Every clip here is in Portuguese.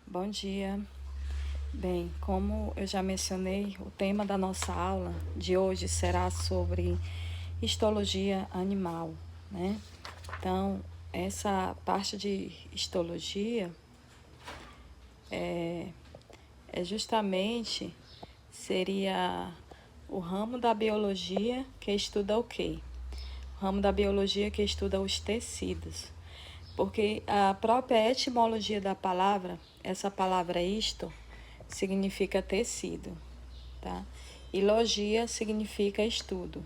Bom dia. Bem, como eu já mencionei, o tema da nossa aula de hoje será sobre histologia animal, né? Então, essa parte de histologia é justamente seria o ramo da biologia que estuda o quê? O ramo da biologia que estuda os tecidos. Porque a própria etimologia da palavra, essa palavra histo, significa tecido, tá? E logia significa estudo.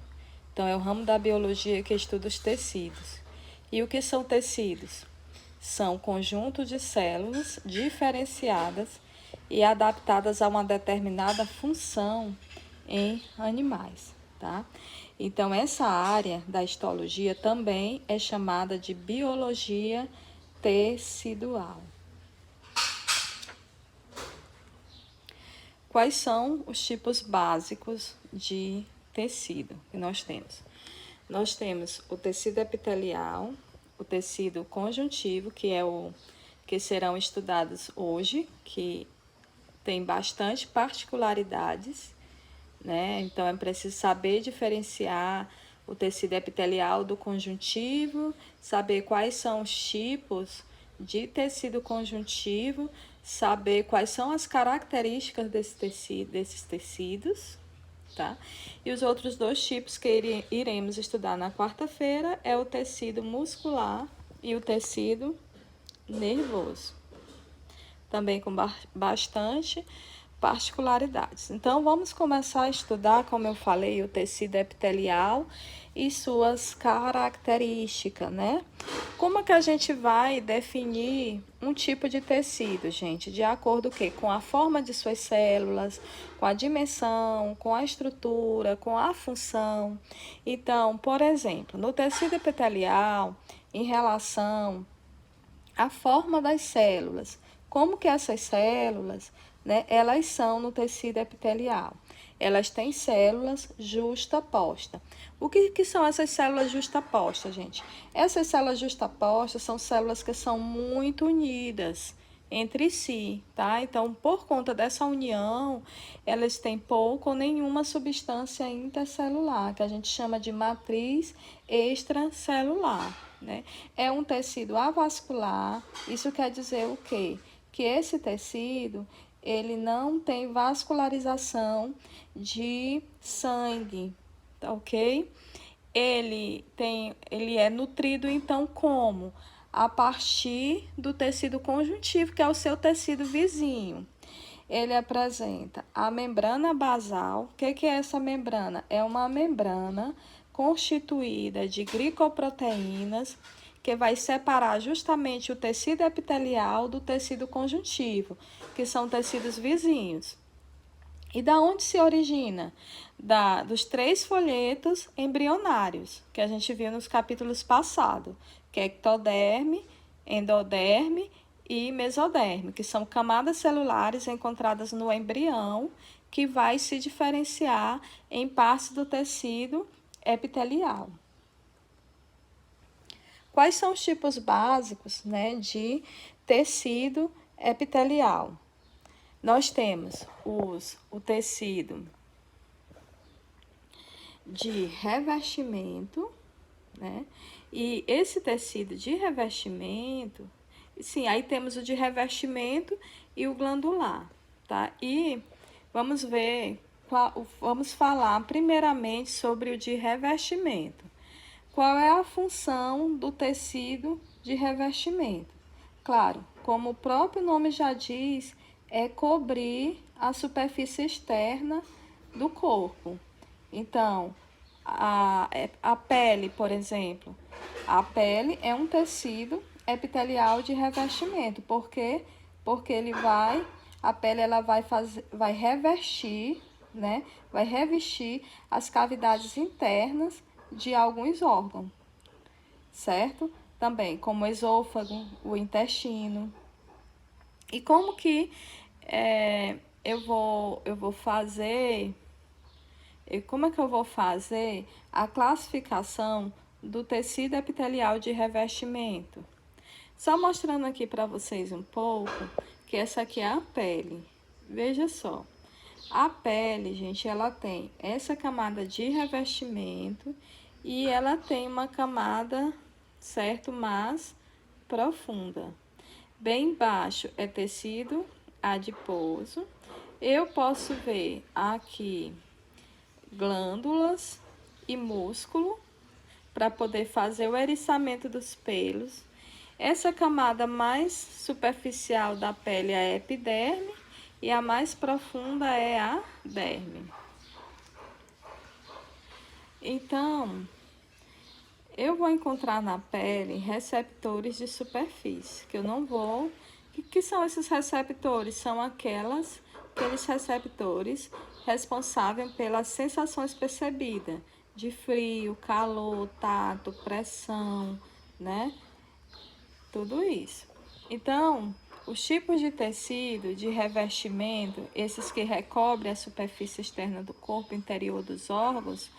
Então, é o ramo da biologia que estuda os tecidos. E o que são tecidos? São conjuntos de células diferenciadas e adaptadas a uma determinada função em animais, tá? Então, essa área da histologia também é chamada de biologia tecidual. Quais são os tipos básicos de tecido que nós temos? Nós temos o tecido epitelial, o tecido conjuntivo, que é o que serão estudados hoje, que tem bastante particularidades, né? Então é preciso saber diferenciar o tecido epitelial do conjuntivo, saber quais são os tipos de tecido conjuntivo, saber quais são as características desses tecidos, tá? E os outros dois tipos que iremos estudar na quarta-feira é o tecido muscular e o tecido nervoso, também com bastante particularidades. Então, vamos começar a estudar, como eu falei, o tecido epitelial e suas características, né? Como é que a gente vai definir um tipo de tecido, gente? De acordo com a forma de suas células, com a dimensão, com a estrutura, com a função. Então, por exemplo, no tecido epitelial, em relação à forma das células, como que essas células, né, elas são no tecido epitelial? Elas têm células justapostas. O que são essas células justapostas, gente? Essas células justapostas são células que são muito unidas entre si, tá? Então, por conta dessa união, elas têm pouco ou nenhuma substância intercelular, que a gente chama de matriz extracelular, né? É um tecido avascular. Isso quer dizer o quê? Que esse tecido, ele não tem vascularização de sangue, tá ok? Ele é nutrido então como? A partir do tecido conjuntivo, que é o seu tecido vizinho. Ele apresenta a membrana basal. O que é essa membrana? É uma membrana constituída de glicoproteínas que vai separar justamente o tecido epitelial do tecido conjuntivo, que são tecidos vizinhos. E da onde se origina? Dos 3 folhetos embrionários, que a gente viu nos capítulos passados, que é ectoderme, endoderme e mesoderme, que são camadas celulares encontradas no embrião, que vai se diferenciar em partes do tecido epitelial. Quais são os tipos básicos, né, de tecido epitelial? Nós temos o tecido de revestimento, né? E esse tecido de revestimento, sim, aí temos o de revestimento e o glandular, tá? E vamos vamos falar primeiramente sobre o de revestimento. Qual é a função do tecido de revestimento? Claro, como o próprio nome já diz, é cobrir a superfície externa do corpo. Então, a pele, por exemplo, a pele é um tecido epitelial de revestimento. Por quê? Porque a pele ela vai revestir, né? Vai revestir as cavidades internas de alguns órgãos, certo? Também, como o esôfago, o intestino. E como que eu vou fazer... Como é que eu vou fazer a classificação do tecido epitelial de revestimento? Só mostrando aqui para vocês um pouco que essa aqui é a pele. Veja só, a pele, gente, ela tem essa camada de revestimento e ela tem uma camada, certo, mais profunda. Bem embaixo é tecido adiposo. Eu posso ver aqui glândulas e músculo para poder fazer o eriçamento dos pelos. Essa camada mais superficial da pele é a epiderme e a mais profunda é a derme. Então, eu vou encontrar na pele receptores de superfície, que eu não vou... O que são esses receptores? São aqueles receptores responsáveis pelas sensações percebidas, de frio, calor, tato, pressão, né? Tudo isso. Então, os tipos de tecido, de revestimento, esses que recobrem a superfície externa do corpo interior dos órgãos,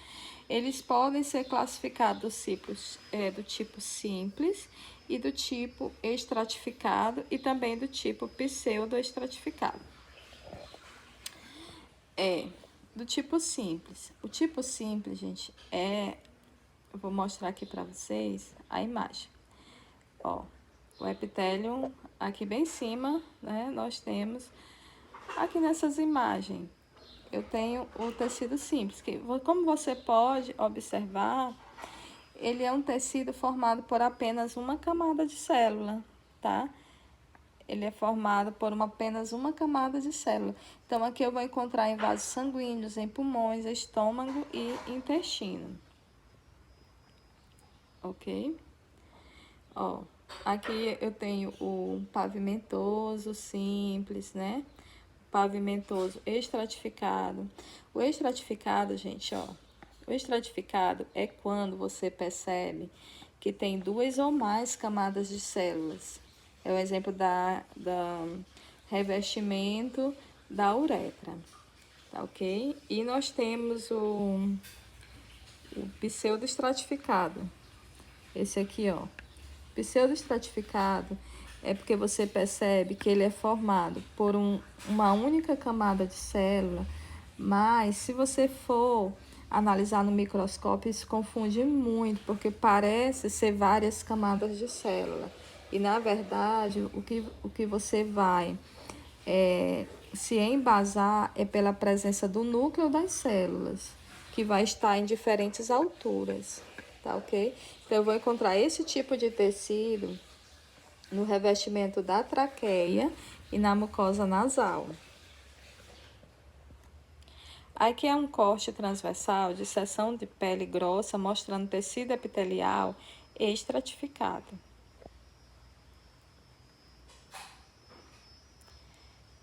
eles podem ser classificados do tipo simples e do tipo estratificado e também do tipo pseudoestratificado. Do tipo simples. O tipo simples, gente, eu vou mostrar aqui para vocês a imagem. Ó, o epitélio aqui bem em cima, né? Nós temos aqui nessas imagens. Eu tenho o tecido simples, que como você pode observar, ele é um tecido formado por apenas uma camada de célula, tá? Ele é formado por apenas uma camada de célula. Então, aqui eu vou encontrar em vasos sanguíneos, em pulmões, estômago e intestino. Ok? Ó, aqui eu tenho o pavimentoso simples, né? Pavimentoso estratificado. O estratificado, gente, ó. O estratificado é quando você percebe que tem duas ou mais camadas de células. É o exemplo da revestimento da uretra, tá ok? E nós temos o pseudoestratificado. Esse aqui, ó. Pseudoestratificado é porque você percebe que ele é formado por uma única camada de célula, mas se você for analisar no microscópio, isso confunde muito, porque parece ser várias camadas de célula. E, na verdade, o que você vai se embasar é pela presença do núcleo das células, que vai estar em diferentes alturas, tá ok? Então, eu vou encontrar esse tipo de tecido no revestimento da traqueia e na mucosa nasal. Aqui é um corte transversal de seção de pele grossa, mostrando tecido epitelial estratificado.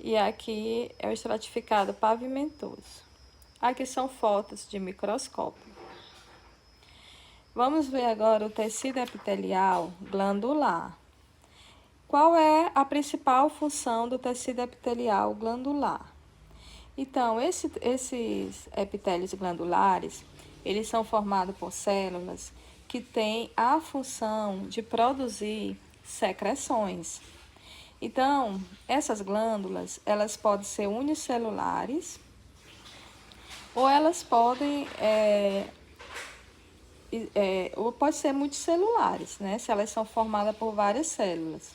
E aqui é o estratificado pavimentoso. Aqui são fotos de microscópio. Vamos ver agora o tecido epitelial glandular. Qual é a principal função do tecido epitelial glandular? Então, esses epitélios glandulares, eles são formados por células que têm a função de produzir secreções. Então, essas glândulas, elas podem ser unicelulares ou elas podem ou pode ser multicelulares, né? Se elas são formadas por várias células.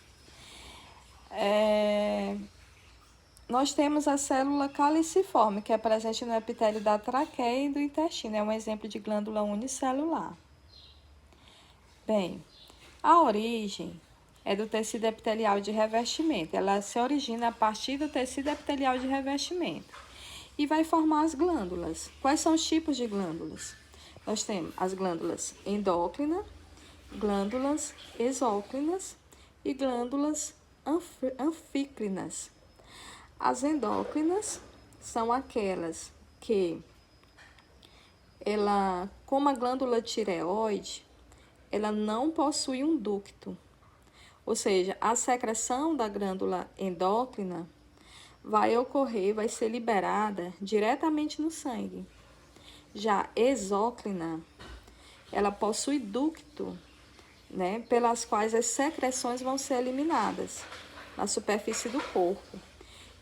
Nós temos a célula caliciforme, que é presente no epitélio da traqueia e do intestino. É um exemplo de glândula unicelular. Bem, a origem é do tecido epitelial de revestimento. Ela se origina a partir do tecido epitelial de revestimento e vai formar as glândulas. Quais são os tipos de glândulas? Nós temos as glândulas endócrinas, glândulas exócrinas e glândulas anfícrinas. As endócrinas são aquelas que como a glândula tireoide, ela não possui um ducto. Ou seja, a secreção da glândula endócrina vai ser liberada diretamente no sangue. Já exócrina, ela possui ducto, né, pelas quais as secreções vão ser eliminadas. na superfície do corpo.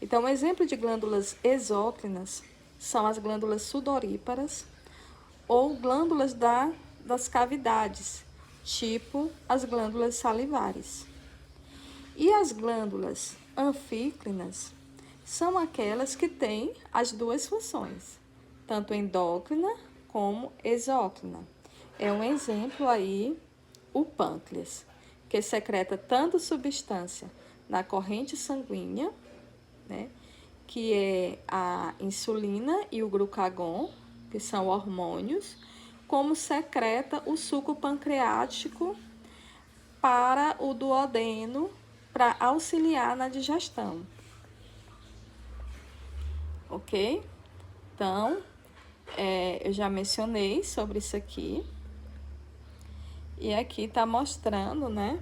Então, um exemplo de glândulas exócrinas são as glândulas sudoríparas ou glândulas das cavidades, tipo as glândulas salivares. E as glândulas anfíclinas são aquelas que têm as duas funções, tanto endócrina como exócrina. É um exemplo aí o pâncreas, que secreta tanto substância na corrente sanguínea, né, que é a insulina e o glucagon, que são hormônios, como secreta o suco pancreático para o duodeno, para auxiliar na digestão. Ok? Então, eu já mencionei sobre isso aqui. E aqui tá mostrando, né,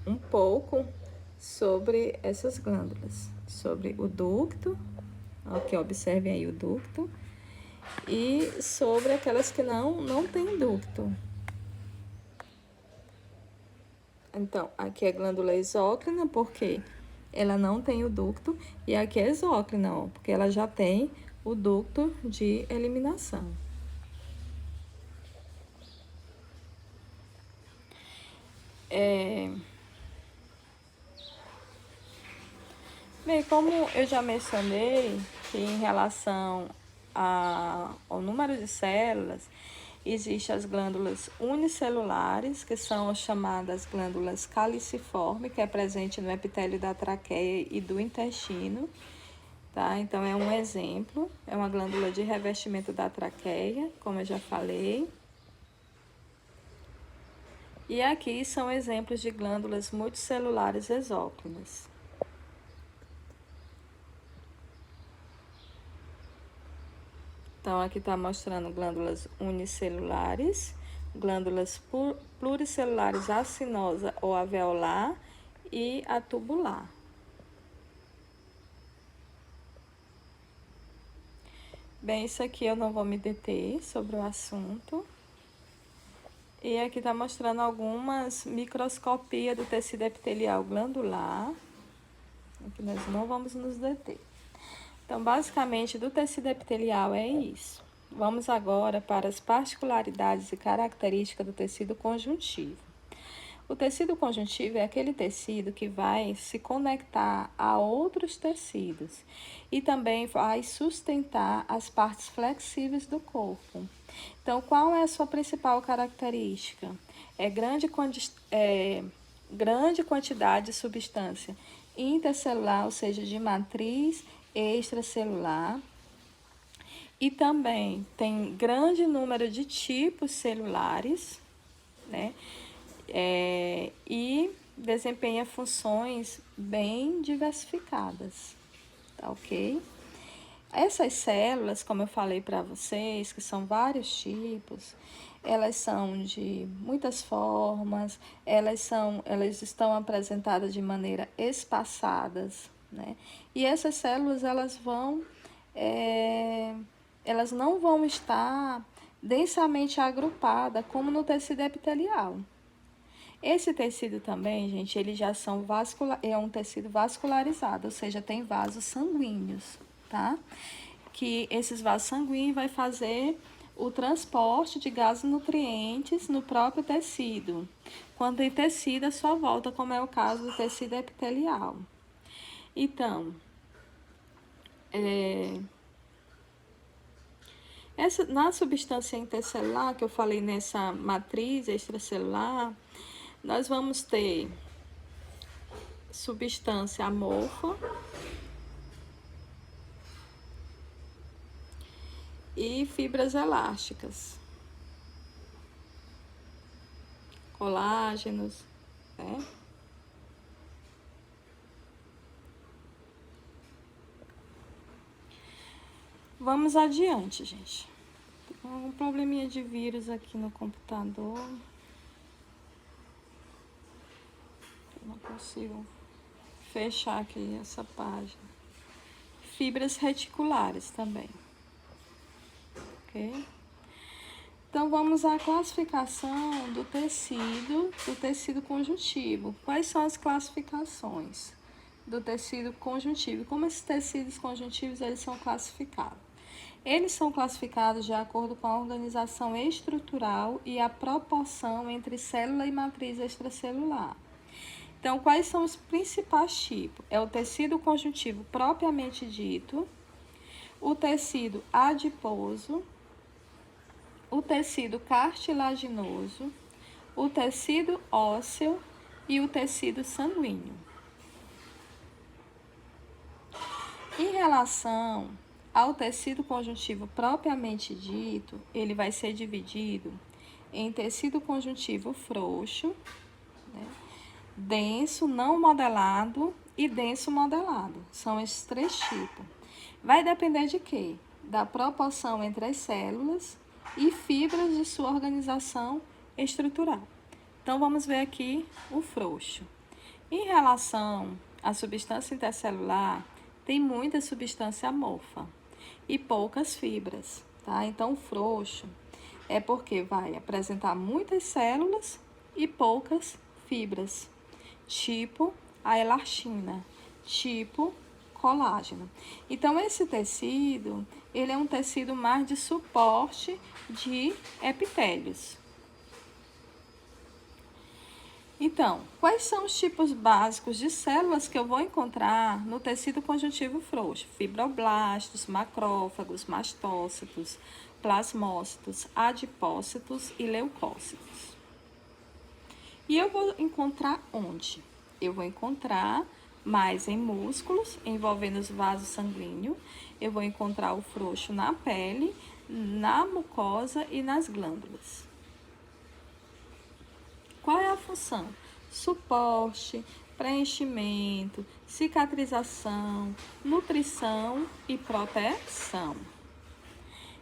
um pouco sobre essas glândulas, sobre o ducto, ok, observem aí o ducto, e sobre aquelas que não tem ducto. Então, aqui é glândula exócrina, porque ela não tem o ducto, e aqui é exócrina, ó, porque ela já tem o ducto de eliminação. Bem, como eu já mencionei, que em relação ao número de células, existem as glândulas unicelulares, que são as chamadas glândulas caliciformes, que é presente no epitélio da traqueia e do intestino, tá? Então, é um exemplo, é uma glândula de revestimento da traqueia, como eu já falei. E aqui são exemplos de glândulas multicelulares exócrinas. Então, aqui está mostrando glândulas unicelulares, glândulas pluricelulares acinosa ou alveolar e a tubular. Bem, isso aqui eu não vou me deter sobre o assunto. E aqui está mostrando algumas microscopias do tecido epitelial glandular. Aqui nós não vamos nos deter. Então, basicamente, do tecido epitelial é isso. Vamos agora para as particularidades e características do tecido conjuntivo. O tecido conjuntivo é aquele tecido que vai se conectar a outros tecidos e também vai sustentar as partes flexíveis do corpo. Então, qual é a sua principal característica? É grande quantidade de substância intercelular, ou seja, de matriz extracelular. E também tem grande número de tipos celulares, né? E desempenha funções bem diversificadas, tá ok? Essas células, como eu falei para vocês, que são vários tipos, elas são de muitas formas, elas estão apresentadas de maneira espaçadas, né? E essas células, elas não vão estar densamente agrupadas como no tecido epitelial. Esse tecido também, gente, ele já é um tecido vascularizado, ou seja, tem vasos sanguíneos, tá? Que esses vasos sanguíneos vai fazer o transporte de gases nutrientes no próprio tecido. Quando tem tecido à sua volta, como é o caso do tecido epitelial. Então, na substância intercelular, que eu falei nessa matriz extracelular, nós vamos ter substância amorfa e fibras elásticas, colágenos, né? Vamos adiante, gente. Tem um probleminha de vírus aqui no computador. Eu não consigo fechar aqui essa página. Fibras reticulares também. Ok? Então, vamos à classificação do tecido conjuntivo. Quais são as classificações do tecido conjuntivo? Como esses tecidos conjuntivos eles são classificados? Eles são classificados de acordo com a organização estrutural e a proporção entre célula e matriz extracelular. Então, quais são os principais tipos? É o tecido conjuntivo propriamente dito, o tecido adiposo, o tecido cartilaginoso, o tecido ósseo e o tecido sanguíneo. Em relação ao tecido conjuntivo propriamente dito, ele vai ser dividido em tecido conjuntivo frouxo, né, denso, não modelado e denso modelado. São esses três tipos. Vai depender de quê? Da proporção entre as células e fibras de sua organização estrutural. Então, vamos ver aqui o frouxo. Em relação à substância intercelular, tem muita substância amorfa e poucas fibras, tá? Então, o frouxo é porque vai apresentar muitas células e poucas fibras, tipo a elastina, tipo colágeno. Então, esse tecido, ele é um tecido mais de suporte de epitélios. Então, quais são os tipos básicos de células que eu vou encontrar no tecido conjuntivo frouxo? Fibroblastos, macrófagos, mastócitos, plasmócitos, adipócitos e leucócitos. E eu vou encontrar onde? Eu vou encontrar mais em músculos, envolvendo os vasos sanguíneos. Eu vou encontrar o frouxo na pele, na mucosa e nas glândulas. Qual é a função? Suporte, preenchimento, cicatrização, nutrição e proteção.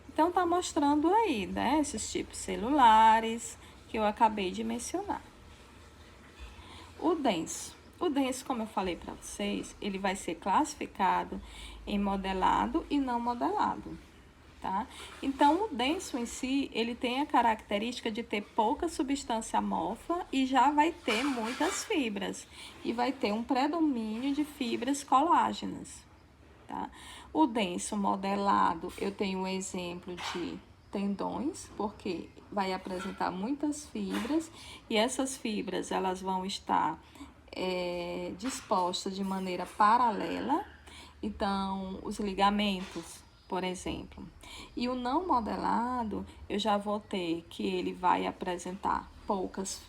Então, tá mostrando aí, né, esses tipos celulares que eu acabei de mencionar. O denso. O denso, como eu falei para vocês, ele vai ser classificado em modelado e não modelado, tá? Então, o denso em si, ele tem a característica de ter pouca substância amorfa e já vai ter muitas fibras. E vai ter um predomínio de fibras colágenas, tá? O denso modelado, eu tenho um exemplo de tendões, porque vai apresentar muitas fibras e essas fibras, elas vão estar dispostas de maneira paralela. Então, os ligamentos, por exemplo. E o não modelado, eu já vou ter que ele vai apresentar poucas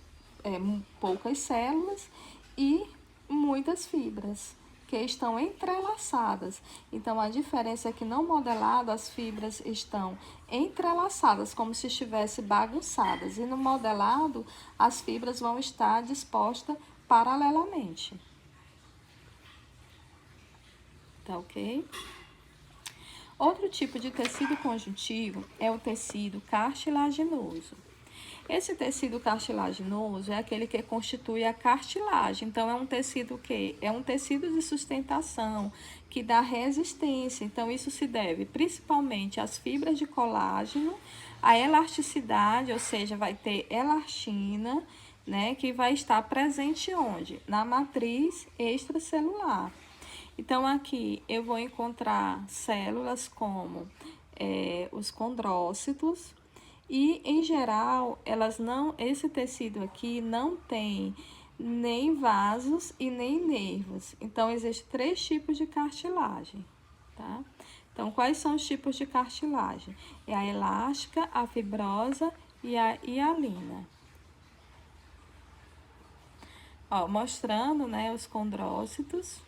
células e muitas fibras que estão entrelaçadas. Então, a diferença é que não modelado, as fibras estão entrelaçadas, como se estivessem bagunçadas. E no modelado, as fibras vão estar dispostas paralelamente. Tá ok? Outro tipo de tecido conjuntivo é o tecido cartilaginoso. Esse tecido cartilaginoso é aquele que constitui a cartilagem. Então, é um tecido que é um tecido de sustentação que dá resistência. Então, isso se deve principalmente às fibras de colágeno, à elasticidade, ou seja, vai ter elastina, né, que vai estar presente onde? Na matriz extracelular. Então, aqui eu vou encontrar células como os condrócitos e, em geral, esse tecido aqui não tem nem vasos e nem nervos. Então, existem 3 tipos de cartilagem, tá? Então, quais são os tipos de cartilagem? É a elástica, a fibrosa e a hialina. Ó, mostrando, né, os condrócitos.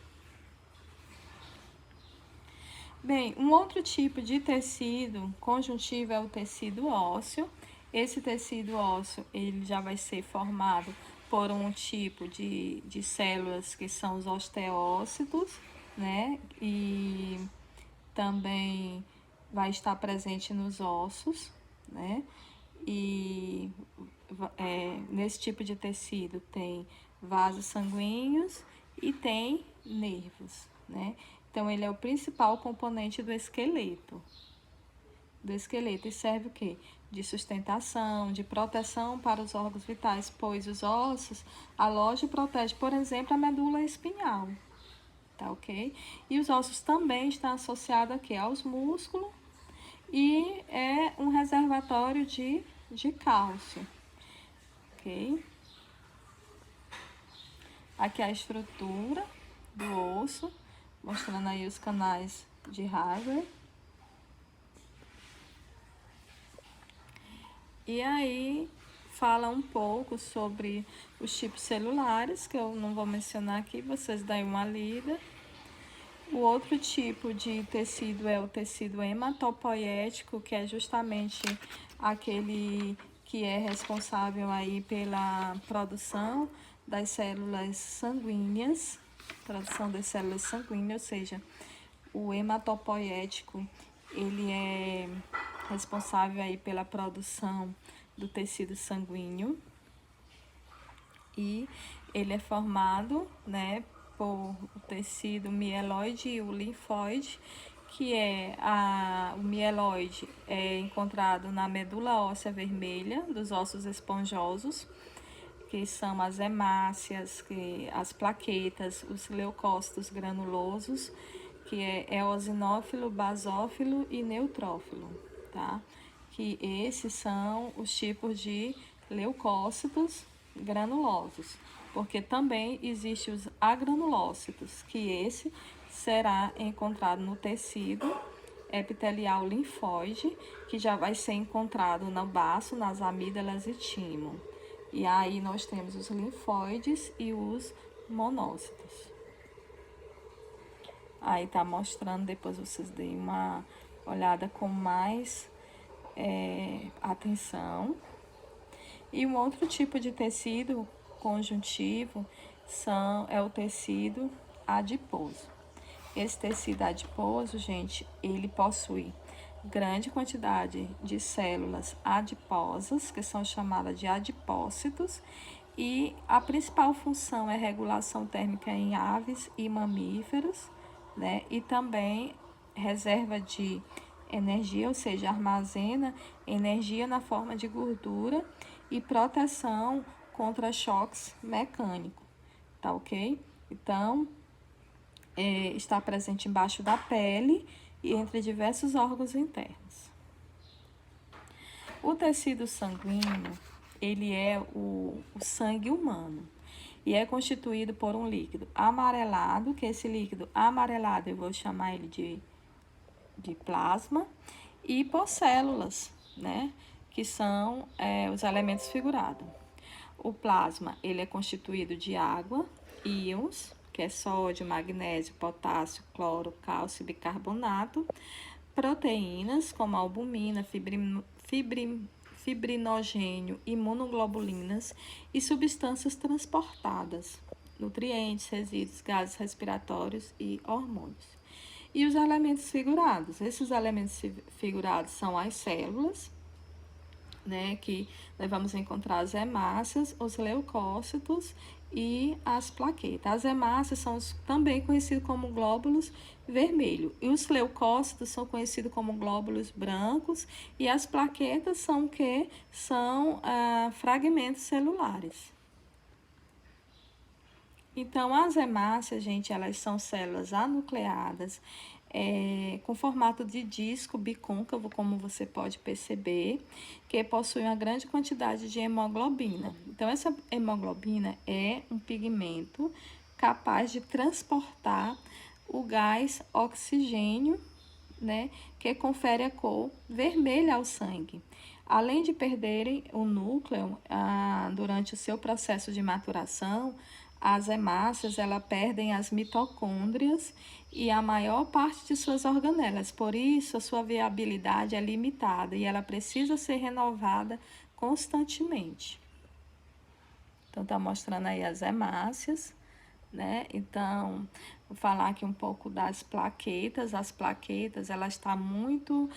Bem, um outro tipo de tecido conjuntivo é o tecido ósseo. Esse tecido ósseo, ele já vai ser formado por um tipo de células que são os osteócitos, né? E também vai estar presente nos ossos, né? E nesse tipo de tecido tem vasos sanguíneos e tem nervos, né? Então, ele é o principal componente do esqueleto. E serve o quê? de sustentação, de proteção para os órgãos vitais, pois os ossos alojam e protegem, por exemplo, a medula espinhal, tá ok? E os ossos também estão associados aqui aos músculos e é um reservatório de cálcio, ok? Aqui a estrutura do osso, mostrando aí os canais de Haber. E aí fala um pouco sobre os tipos celulares, que eu não vou mencionar aqui, vocês dêem uma lida. O outro tipo de tecido é o tecido hematopoético, que é justamente aquele que é responsável aí pela produção das células sanguíneas, ou seja, o hematopoético, ele é responsável aí pela produção do tecido sanguíneo e ele é formado, né, por o tecido mieloide e o linfóide, que o mieloide é encontrado na medula óssea vermelha dos ossos esponjosos, que são as hemácias, as plaquetas, os leucócitos granulosos, que é eosinófilo, basófilo e neutrófilo, tá? Que esses são os tipos de leucócitos granulosos, porque também existem os agranulócitos, que esse será encontrado no tecido epitelial linfóide, que já vai ser encontrado no baço, nas amígdalas e timo. E aí nós temos os linfóides e os monócitos. Aí tá mostrando, depois vocês deem uma olhada com mais atenção. E um outro tipo de tecido conjuntivo é o tecido adiposo. Esse tecido adiposo, gente, ele possui grande quantidade de células adiposas, que são chamadas de adipócitos, e a principal função é regulação térmica em aves e mamíferos, né? E também reserva de energia, ou seja, armazena energia na forma de gordura e proteção contra choques mecânicos, tá ok? Então, está presente embaixo da pele e entre diversos órgãos internos. O tecido sanguíneo, ele é o sangue humano e é constituído por um líquido amarelado, que esse líquido amarelado eu vou chamar ele de plasma, e por células, né, que são os elementos figurados. O plasma, ele é constituído de água, íons, que é sódio, magnésio, potássio, cloro, cálcio e bicarbonato, proteínas como albumina, fibrinogênio, imunoglobulinas e substâncias transportadas, nutrientes, resíduos, gases respiratórios e hormônios. E os elementos figurados. Esses elementos figurados são as células, né, que nós vamos encontrar as hemácias, os leucócitos e as plaquetas. As hemácias são também conhecidos como glóbulos vermelhos, e os leucócitos são conhecidos como glóbulos brancos, e as plaquetas são fragmentos celulares. Então, as hemácias, gente, elas são células anucleadas, com formato de disco bicôncavo, como você pode perceber, que possui uma grande quantidade de hemoglobina. Então, essa hemoglobina é um pigmento capaz de transportar o gás oxigênio, né, que confere a cor vermelha ao sangue. Além de perderem o núcleo durante o seu processo de maturação, as hemácias perdem as mitocôndrias e a maior parte de suas organelas. Por isso, a sua viabilidade é limitada e ela precisa ser renovada constantemente. Então, tá mostrando aí as hemácias, né? Então, vou falar aqui um pouco das plaquetas. As plaquetas, ela está muito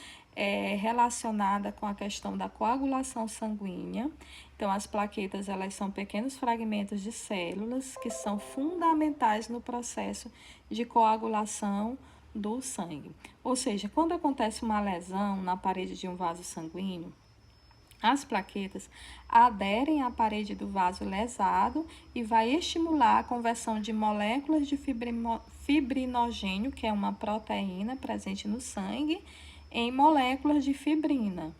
relacionada com a questão da coagulação sanguínea. Então, as plaquetas, elas são pequenos fragmentos de células que são fundamentais no processo de coagulação do sangue. Ou seja, quando acontece uma lesão na parede de um vaso sanguíneo, As plaquetas aderem à parede do vaso lesado e vai estimular a conversão de moléculas de fibrinogênio, que é uma proteína presente no sangue, em moléculas de fibrina,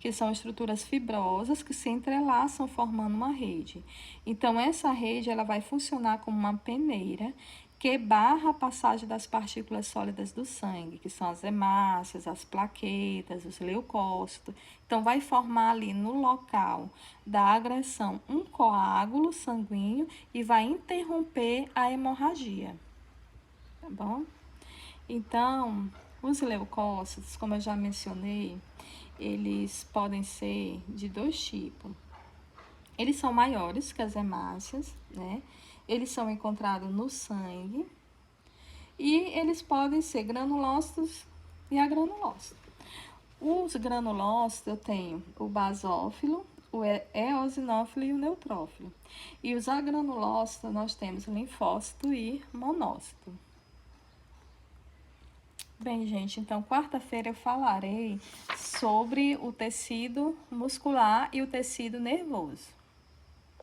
que são estruturas fibrosas que se entrelaçam formando uma rede. Então, essa rede ela vai funcionar como uma peneira que barra a passagem das partículas sólidas do sangue, que são as hemácias, as plaquetas, os leucócitos. Então, vai formar ali no local da agressão um coágulo sanguíneo e vai interromper a hemorragia, tá bom? Então, os leucócitos, como eu já mencionei, eles podem ser de dois tipos. Eles são maiores que as hemácias, né? Eles são encontrados no sangue e eles podem ser granulócitos e agranulócitos. Os granulócitos eu tenho o basófilo, o eosinófilo e o neutrófilo. E os agranulócitos nós temos linfócito e monócito. Bem, gente, então quarta-feira eu falarei sobre o tecido muscular e o tecido nervoso.